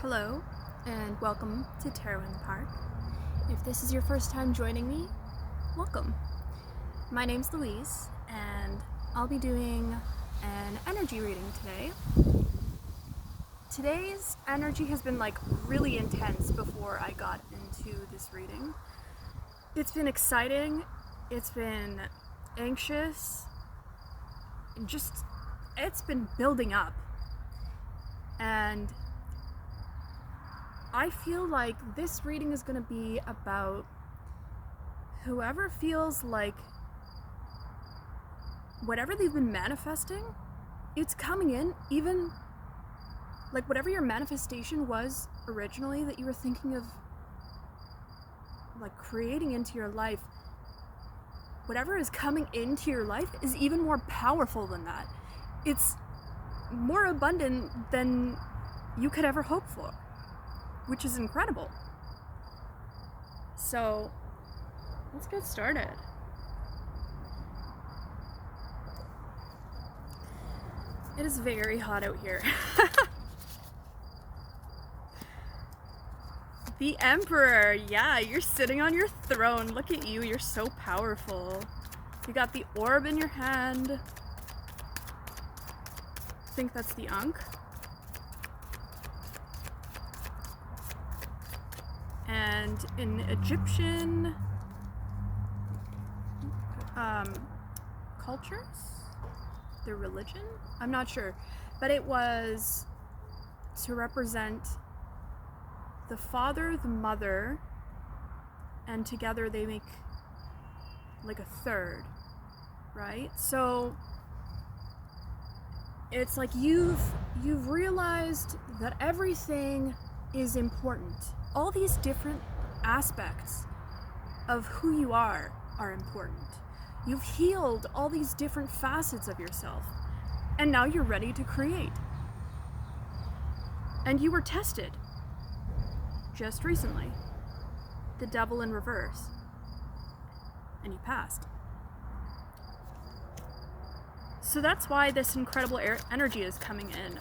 Hello, and welcome to Tarot in the Park. If this is your first time joining me, welcome. My name's Louise, and I'll be doing an energy reading today. Today's energy has been really intense before I got into this reading. It's been exciting, it's been anxious, it's been building up. And I feel like this reading is going to be about whoever feels like whatever they've been manifesting, it's coming in, even like whatever your manifestation was originally that you were thinking of creating into your life, whatever is coming into your life is even more powerful than that. It's more abundant than you could ever hope for, which is incredible. So let's get started. It is very hot out here. The Emperor, yeah, you're sitting on your throne. Look at you, you're so powerful. You got the orb in your hand. I think that's the Ankh. And in Egyptian cultures, their religion, I'm not sure, but it was to represent the father, the mother, and together they make like a third, right? So it's like you've realized that everything is important. All these different aspects of who you are important. You've healed all these different facets of yourself, and now you're ready to create. And you were tested just recently. The devil in reverse. And you passed. So that's why this incredible energy is coming in.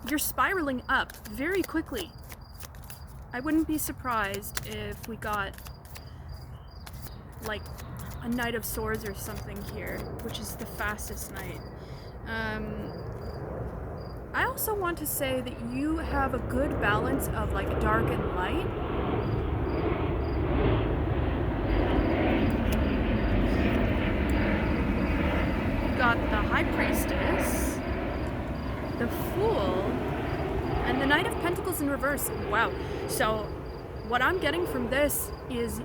You're spiraling up very quickly. I wouldn't be surprised if we got like a Knight of Swords or something here, which is the fastest knight. I also want to say that you have a good balance of dark and light. You got the High Priestess, the Fool, and the Knight of Pentacles in reverse. Wow. So what I'm getting from this is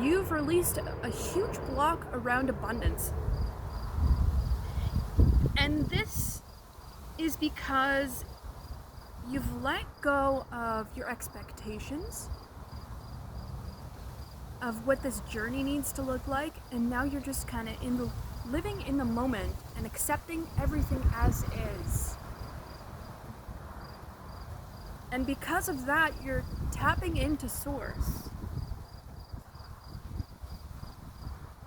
you've released a huge block around abundance. And this is because you've let go of your expectations of what this journey needs to look like, and now you're just kind of living in the moment and accepting everything as is. And because of that, you're tapping into source.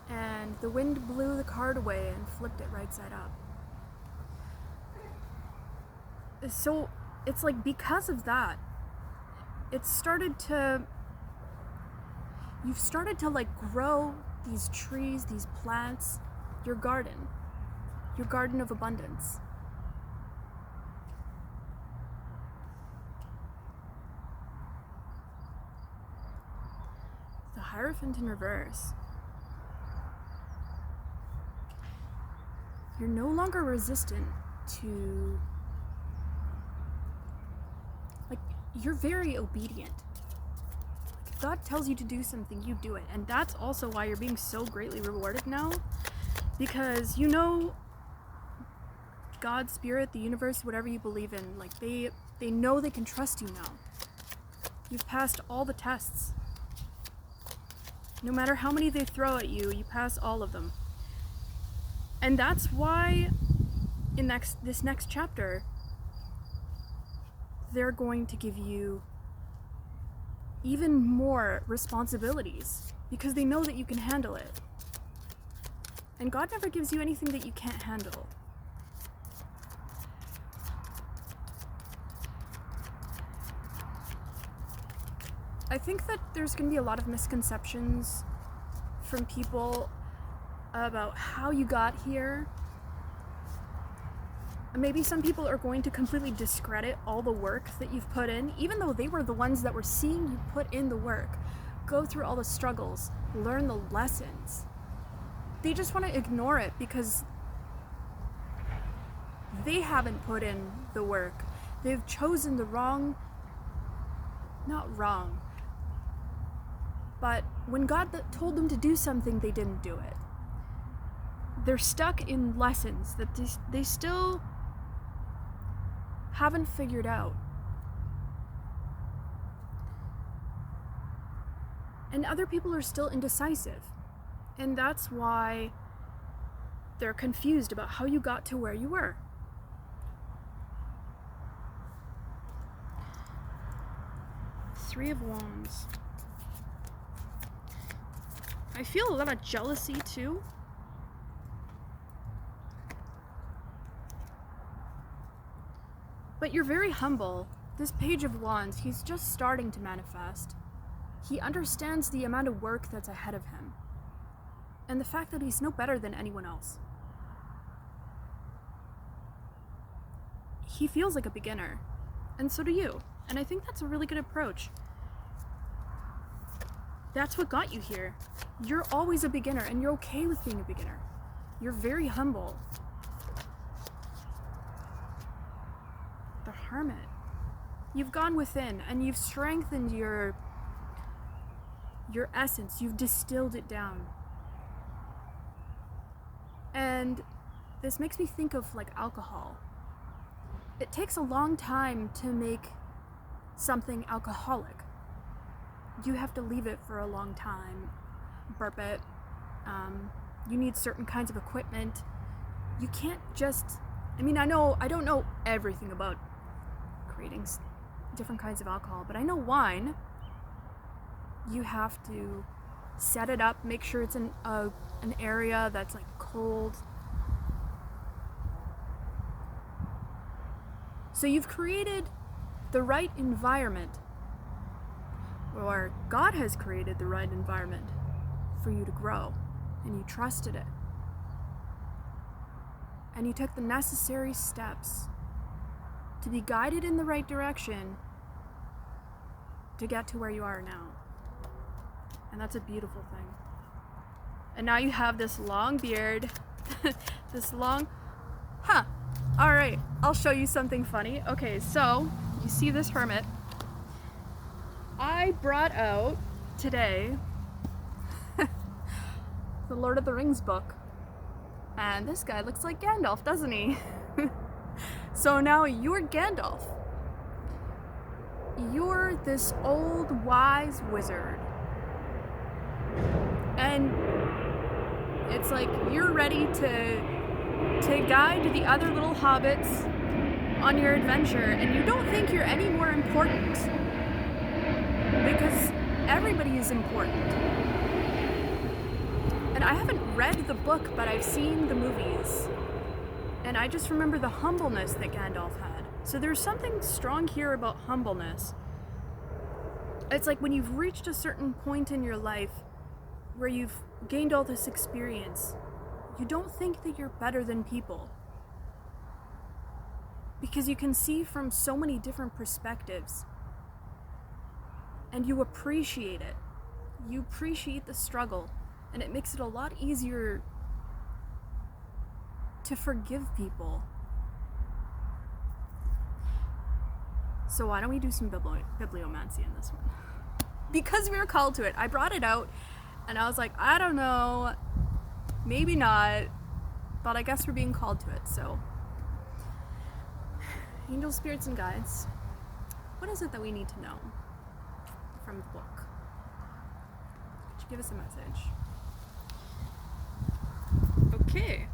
And the wind blew the card away and flipped it right side up. So it's like because of that, you've started to grow these trees, these plants, your garden of abundance. The Hierophant in reverse. You're no longer resistant to, you're very obedient. If God tells you to do something, you do it. And that's also why you're being so greatly rewarded now, because you know God, spirit, the universe, whatever you believe in, they know they can trust you now. You've passed all the tests. No matter how many they throw at you, you pass all of them. And that's why in this next chapter, they're going to give you even more responsibilities because they know that you can handle it. And God never gives you anything that you can't handle. I think that there's going to be a lot of misconceptions from people about how you got here. Maybe some people are going to completely discredit all the work that you've put in, even though they were the ones that were seeing you put in the work, go through all the struggles, learn the lessons. They just want to ignore it because they haven't put in the work. They've chosen the wrong, not wrong, but when God told them to do something, they didn't do it. They're stuck in lessons that they still haven't figured out. And other people are still indecisive. And that's why they're confused about how you got to where you were. Three of Wands. I feel a lot of jealousy too. But you're very humble. This Page of Wands, he's just starting to manifest. He understands the amount of work that's ahead of him. And the fact that he's no better than anyone else. He feels like a beginner. And so do you. And I think that's a really good approach. That's what got you here. You're always a beginner, and you're okay with being a beginner. You're very humble. The Hermit. You've gone within, and you've strengthened your essence. You've distilled it down. And this makes me think of like alcohol. It takes a long time to make something alcoholic. You have to leave it for a long time, burp it. You need certain kinds of equipment. You can't just, I don't know everything about creating different kinds of alcohol, but I know wine, you have to set it up, make sure it's in an area that's like cold. So you've created the right environment, or God has created the right environment for you to grow, and you trusted it. And you took the necessary steps to be guided in the right direction to get to where you are now. And that's a beautiful thing. And now you have this long beard, Alright, I'll show you something funny. Okay, so you see this hermit. I brought out today the Lord of the Rings book. And this guy looks like Gandalf, doesn't he? So now you're Gandalf. You're this old wise wizard. And it's like you're ready to guide the other little hobbits on your adventure, and you don't think you're any more important because everybody is important. And I haven't read the book, but I've seen the movies, and I just remember the humbleness that Gandalf had. So there's something strong here about humbleness. It's like when you've reached a certain point in your life where you've gained all this experience, you don't think that you're better than people, because you can see from so many different perspectives, and you appreciate it. You appreciate the struggle, and it makes it a lot easier to forgive people. So why don't we do some bibliomancy in this one? Because we were called to it. I brought it out, and I was like, I don't know, maybe not, but I guess we're being called to it, so. Angels, spirits, and guides. What is it that we need to know from the book? Could you give us a message? Okay.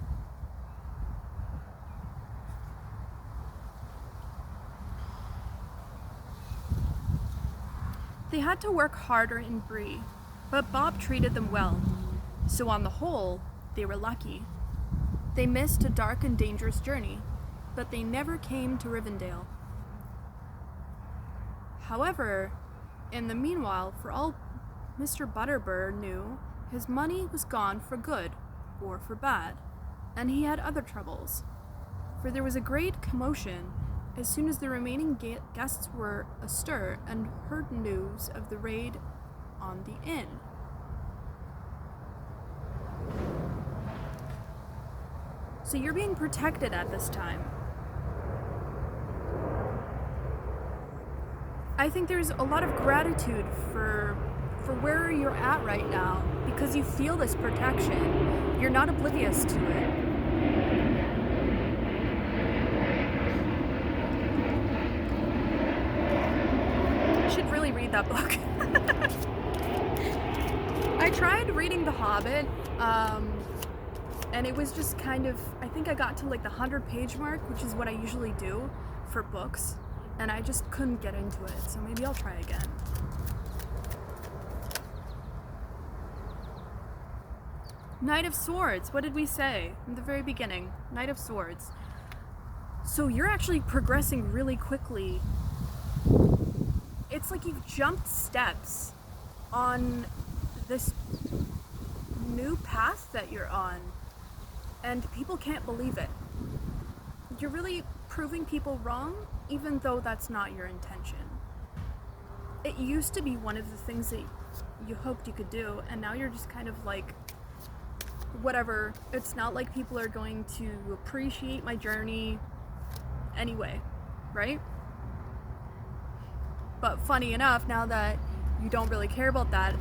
They had to work harder in Bree, but Bob treated them well, so on the whole, they were lucky. They missed a dark and dangerous journey, but they never came to Rivendell. However, In the meanwhile, for all Mr. Butterbur knew, his money was gone for good, or for bad, and he had other troubles. For there was a great commotion as soon as the remaining guests were astir and heard news of the raid on the inn. So you're being protected at this time. I think there's a lot of gratitude for where you're at right now because you feel this protection. You're not oblivious to it. I should really read that book. I tried reading The Hobbit, and it was just kind of, I think I got to like the 100-page mark, which is what I usually do for books, and I just couldn't get into it, so maybe I'll try again. Knight of Swords, what did we say in the very beginning? Knight of Swords. So you're actually progressing really quickly. It's like you've jumped steps on this new path that you're on, and people can't believe it. You're really proving people wrong, even though that's not your intention. It used to be one of the things that you hoped you could do, and now you're just kind of like, whatever. It's not like people are going to appreciate my journey anyway, right? But funny enough, now that you don't really care about that,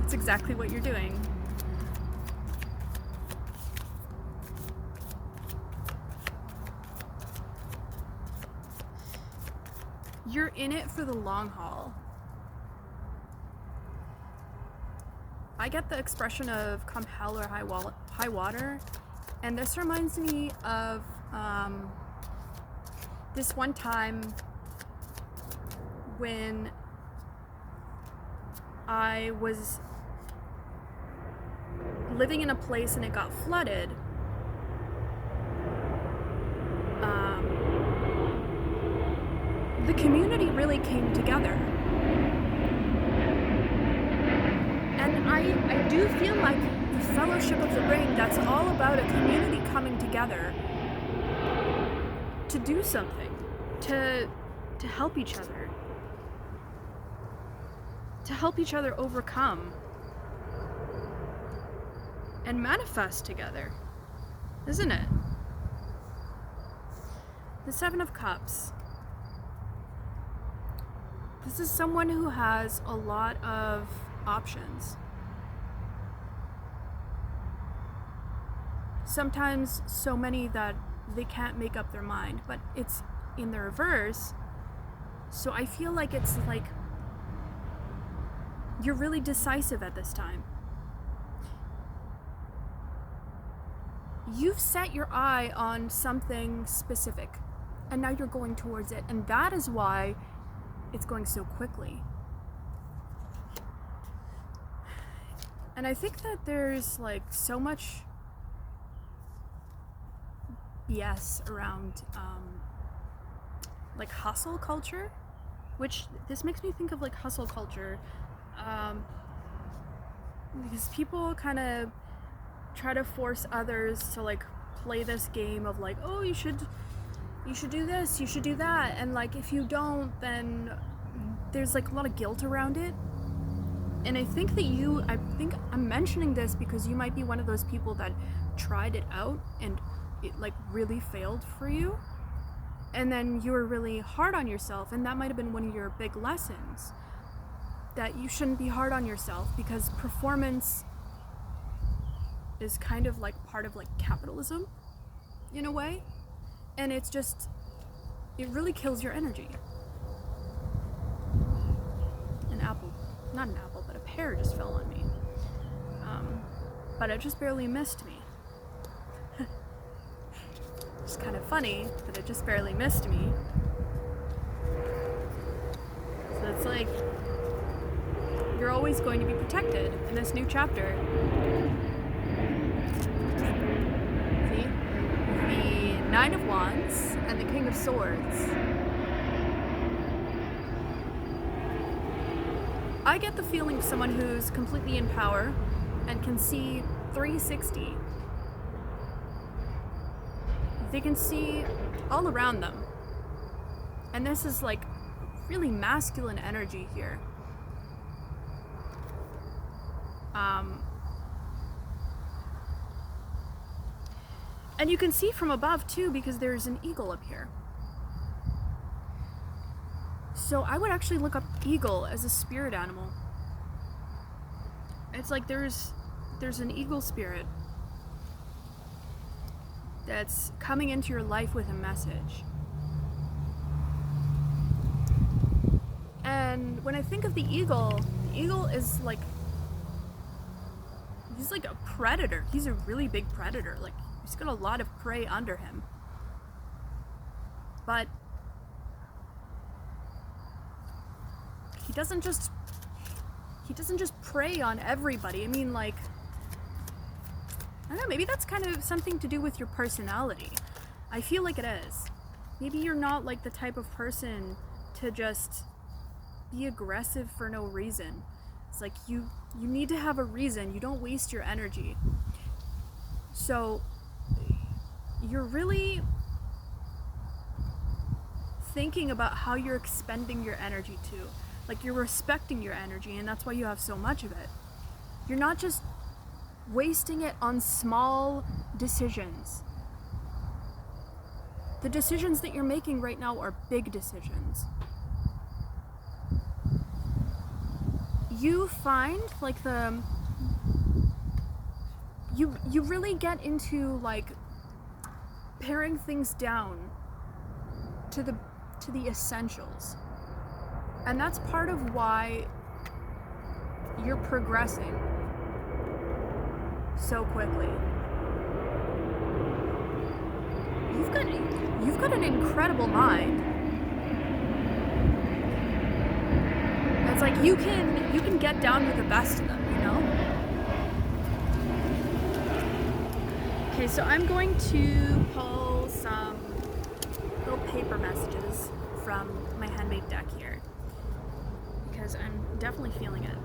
it's exactly what you're doing. You're in it for the long haul. I get the expression of come hell or high water, and this reminds me of this one time when I was living in a place and it got flooded. The community really came together. And I do feel like the Fellowship of the Ring, that's all about a community coming together to do something, to help each other. To help each other overcome and manifest together, isn't it? The Seven of Cups. This is someone who has a lot of options. Sometimes so many that they can't make up their mind, but it's in the reverse. So I feel like it's like you're really decisive at this time. You've set your eye on something specific, and now you're going towards it, and that is why it's going so quickly. And I think that there's like so much BS around like hustle culture, which this makes me think of like hustle culture. Because people kind of try to force others to like play this game of like, oh, you should do this, you should do that, and like if you don't, then there's like a lot of guilt around it. And I think I'm mentioning this because you might be one of those people that tried it out and it like really failed for you, and then you were really hard on yourself, and that might have been one of your big lessons, that you shouldn't be hard on yourself because performance is kind of like part of like capitalism in a way, and it really kills your energy. Not an apple, but a pear just fell on me. But it just barely missed me. It's kind of funny that it just barely missed me. So it's like you're always going to be protected in this new chapter. See? The Nine of Wands and the King of Swords. I get the feeling someone who's completely in power and can see 360. They can see all around them. And this is like really masculine energy here. And you can see from above too, because there's an eagle up here. So I would actually look up eagle as a spirit animal. It's like there's an eagle spirit that's coming into your life with a message. And when I think of the eagle is like, he's like a predator. He's a really big predator. Like, he's got a lot of prey under him. But he doesn't just prey on everybody. I mean, like, I don't know, maybe that's kind of something to do with your personality. I feel like it is. Maybe you're not like the type of person to just be aggressive for no reason. It's like you need to have a reason. You don't waste your energy. So you're really thinking about how you're expending your energy too. Like, you're respecting your energy, and that's why you have so much of it. You're not just wasting it on small decisions. The decisions that you're making right now are big decisions. You find like you really get into like paring things down to the essentials. And that's part of why you're progressing so quickly. You've got an incredible mind. It's like you can get down with the best of them, you know? Okay, so I'm going to pull some little paper messages from my handmade deck here, because I'm definitely feeling it.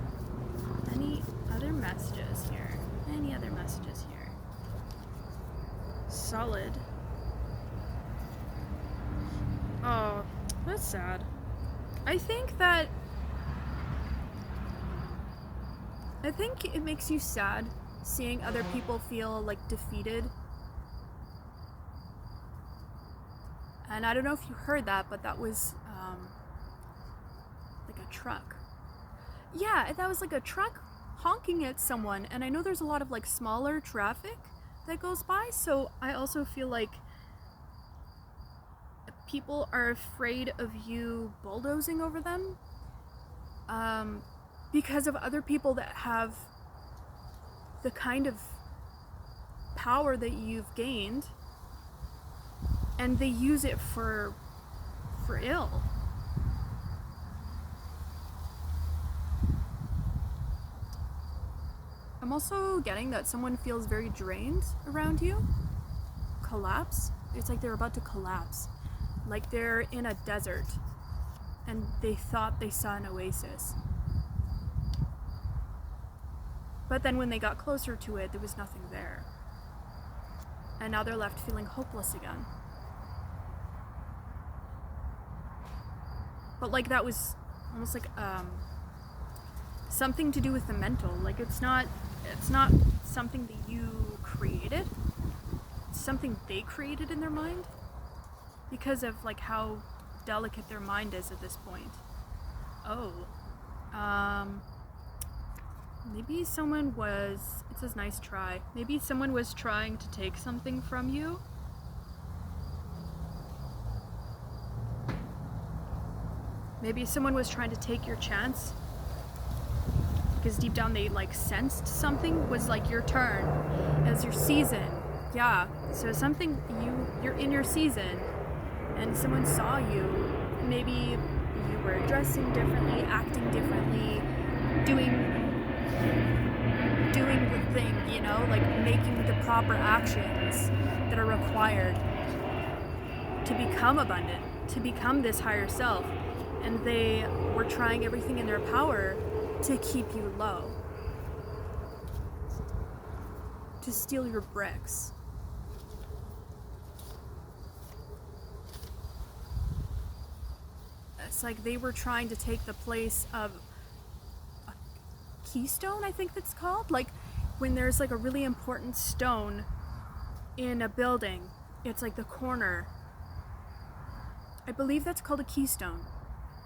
Any other messages here? Any other messages here? Solid. Oh, that's sad. I think it makes you sad seeing other people feel like defeated. And I don't know if you heard that, but that was like a truck. Yeah, that was like a truck honking at someone. And I know there's a lot of like smaller traffic that goes by, so I also feel like people are afraid of you bulldozing over them because of other people that have the kind of power that you've gained, and they use it for ill. I'm also getting that someone feels very drained around you. Collapse. It's like they're about to collapse. Like they're in a desert and they thought they saw an oasis. But then when they got closer to it, there was nothing there. And now they're left feeling hopeless again. But like that was almost like something to do with the mental. Like it's not something that you created. It's something they created in their mind because of like how delicate their mind is at this point. Oh, maybe someone was, it says nice try. Maybe someone was trying to take something from you. Maybe someone was trying to take your chance because deep down they like sensed something was like your turn. As your season. Yeah, so something, you're in your season and someone saw you. Maybe you were dressing differently, acting differently, doing the thing, you know, like making the proper actions that are required to become abundant, to become this higher self. And they were trying everything in their power to keep you low, to steal your bricks. It's like they were trying to take the place of a keystone, I think that's called. Like when there's like a really important stone in a building, it's like the corner. I believe that's called a keystone.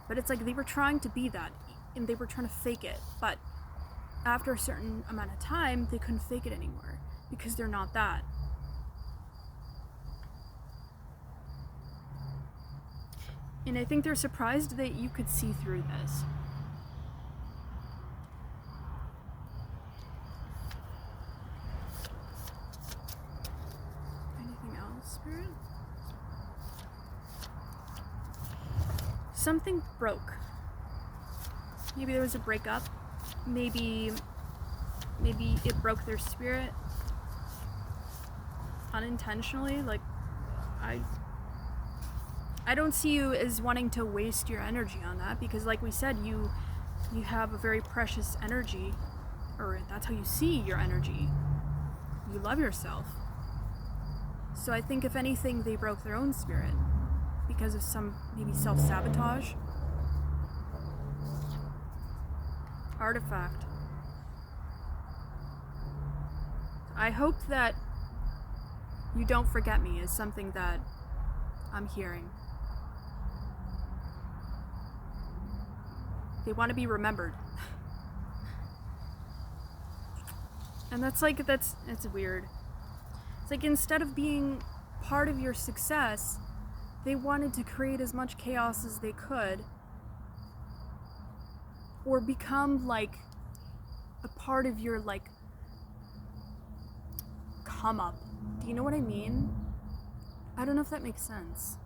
But it's like they were trying to be that, and they were trying to fake it. But after a certain amount of time, they couldn't fake it anymore because they're not that. And I think they're surprised that you could see through this. Anything else, Spirit? Something broke. Maybe there was a breakup. Maybe it broke their spirit unintentionally. Like, I don't see you as wanting to waste your energy on that, because like we said, you have a very precious energy, or that's how you see your energy. You love yourself. So I think if anything, they broke their own spirit because of some maybe self-sabotage. Artifact. I hope that you don't forget me is something that I'm hearing. They want to be remembered. And it's weird. It's like instead of being part of your success, they wanted to create as much chaos as they could, or become like a part of your like come up. Do you know what I mean? I don't know if that makes sense.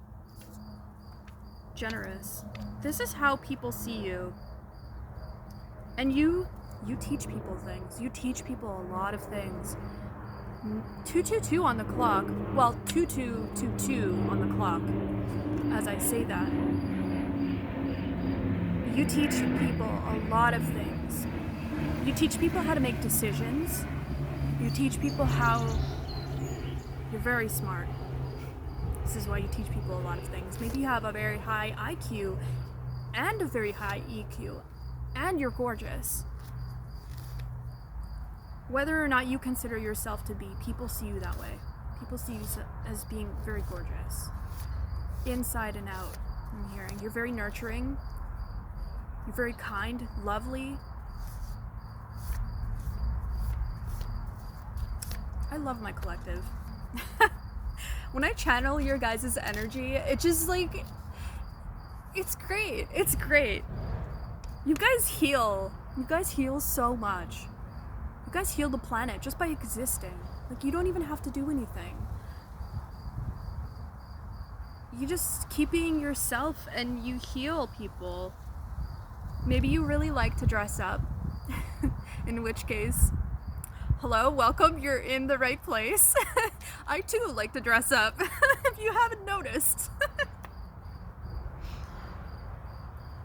Generous. This is how people see you. And you teach people things. You teach people a lot of things. 222 on the clock. Well, 2222 on the clock. As I say that. You teach people a lot of things. You teach people how to make decisions. You teach people how... You're very smart. This is why you teach people a lot of things. Maybe you have a very high IQ and a very high EQ. And you're gorgeous. Whether or not you consider yourself to be, people see you that way. People see you as being very gorgeous. Inside and out, I'm hearing. You're very nurturing. You're very kind, lovely. I love my collective. When I channel your guys' energy, it just like, it's great. It's great. You guys heal. You guys heal so much. You guys heal the planet just by existing. Like, you don't even have to do anything. You just keep being yourself and you heal people. Maybe you really like to dress up. In which case, hello, welcome, you're in the right place. I too like to dress up, if you haven't noticed.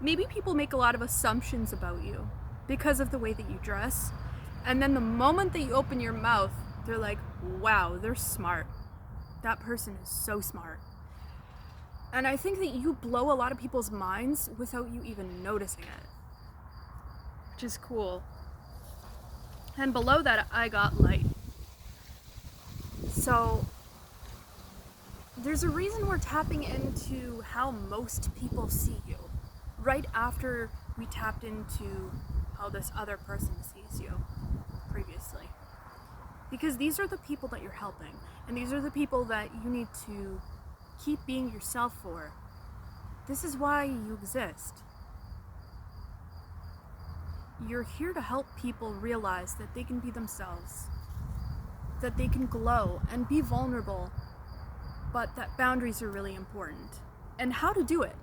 Maybe people make a lot of assumptions about you because of the way that you dress. And then the moment that you open your mouth, they're like, wow, they're smart. That person is so smart. And I think that you blow a lot of people's minds without you even noticing it. Which is cool. And below that, I got light. So, there's a reason we're tapping into how most people see you. Right after we tapped into how this other person sees you previously. Because these are the people that you're helping. And these are the people that you need to keep being yourself for. This is why you exist. You're here to help people realize that they can be themselves. That they can glow and be vulnerable. But that boundaries are really important. And how to do it.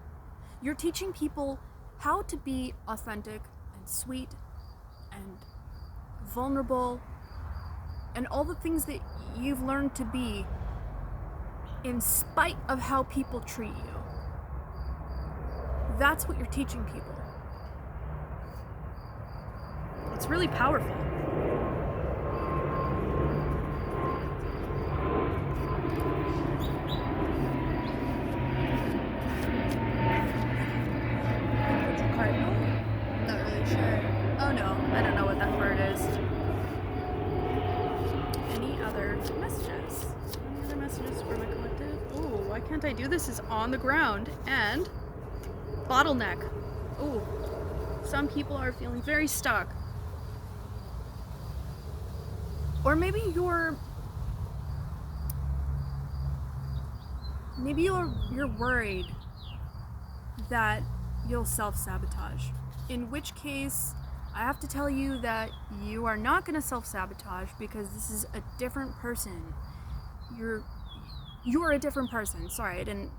You're teaching people how to be authentic and sweet and vulnerable and all the things that you've learned to be in spite of how people treat you. That's what you're teaching people. It's really powerful. Cardinal? I'm not really sure. Oh no, I don't know what that bird is. Any other messages? Any other messages for my collective? Ooh, why can't I do this? Is on the ground and bottleneck. Ooh, some people are feeling very stuck. Or maybe you're worried that you'll self-sabotage. In which case, I have to tell you that you are not going to self-sabotage because this is a different person. You're a different person. Sorry, I didn't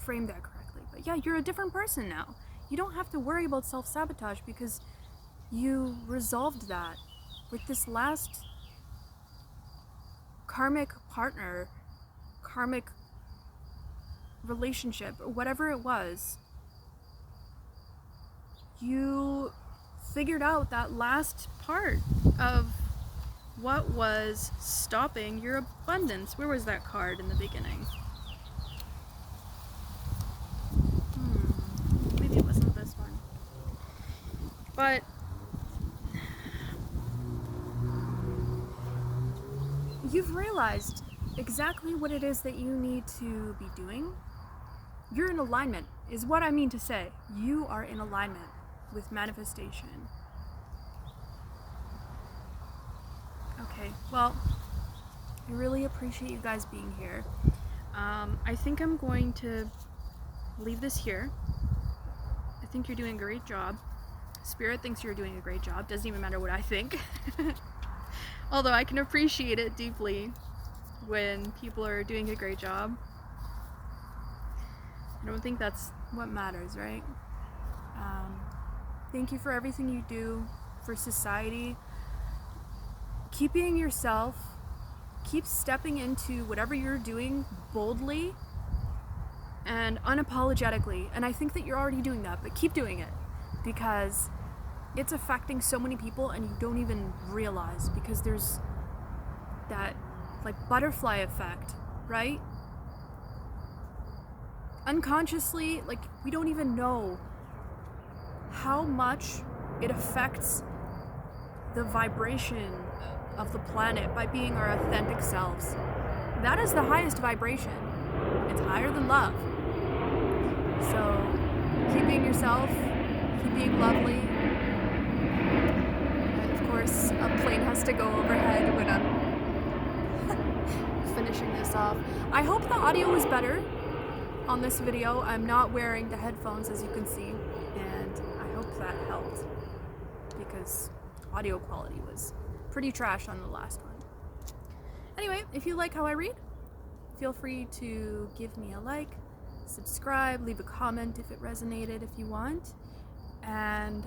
frame that correctly. But yeah, you're a different person now. You don't have to worry about self-sabotage because you resolved that with this last karmic partner, karmic relationship, or whatever it was. You figured out that last part of what was stopping your abundance. Where was that card in the beginning? Maybe it wasn't this one. But you've realized exactly what it is that you need to be doing. You're in alignment, is what I mean to say. You are in alignment with manifestation. Okay, well, I really appreciate you guys being here. I think I'm going to leave this here. I think you're doing a great job. Spirit thinks you're doing a great job. Doesn't even matter what I think. Although I can appreciate it deeply when people are doing a great job. I don't think that's what matters, right? Thank you for everything you do for society. Keep being yourself. Keep stepping into whatever you're doing boldly and unapologetically. And I think that you're already doing that, but keep doing it because it's affecting so many people and you don't even realize, because there's that like butterfly effect, right? Unconsciously, like, we don't even know how much it affects the vibration of the planet by being our authentic selves. That is the highest vibration. It's higher than love. So keep being yourself, keep being lovely. And of course, a plane has to go overhead when I'm finishing this off. I hope the audio was better on this video. I'm not wearing the headphones, as you can see, and I hope that helped because audio quality was pretty trash on the last one. Anyway, if you like how I read, feel free to give me a like, subscribe, leave a comment if it resonated if you want. And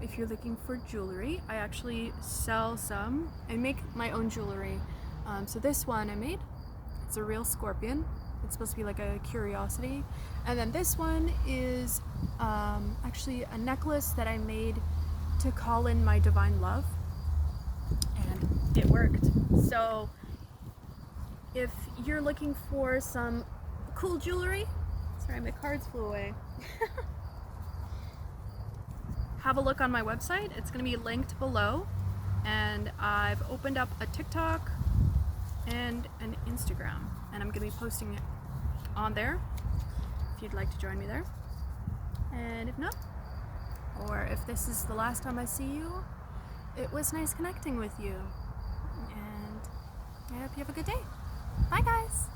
if you're looking for jewelry, I actually sell some. I make my own jewelry. So this one I made, it's a real scorpion. It's supposed to be like a curiosity. And then this one is actually a necklace that I made to call in my divine love. And it worked. So if you're looking for some cool jewelry, sorry, my cards flew away. Have a look on my website. It's going to be linked below. And I've opened up a TikTok and an Instagram. And I'm going to be posting it on there if you'd like to join me there. And if not, or if this is the last time I see you, it was nice connecting with you. And I hope you have a good day. Bye, guys.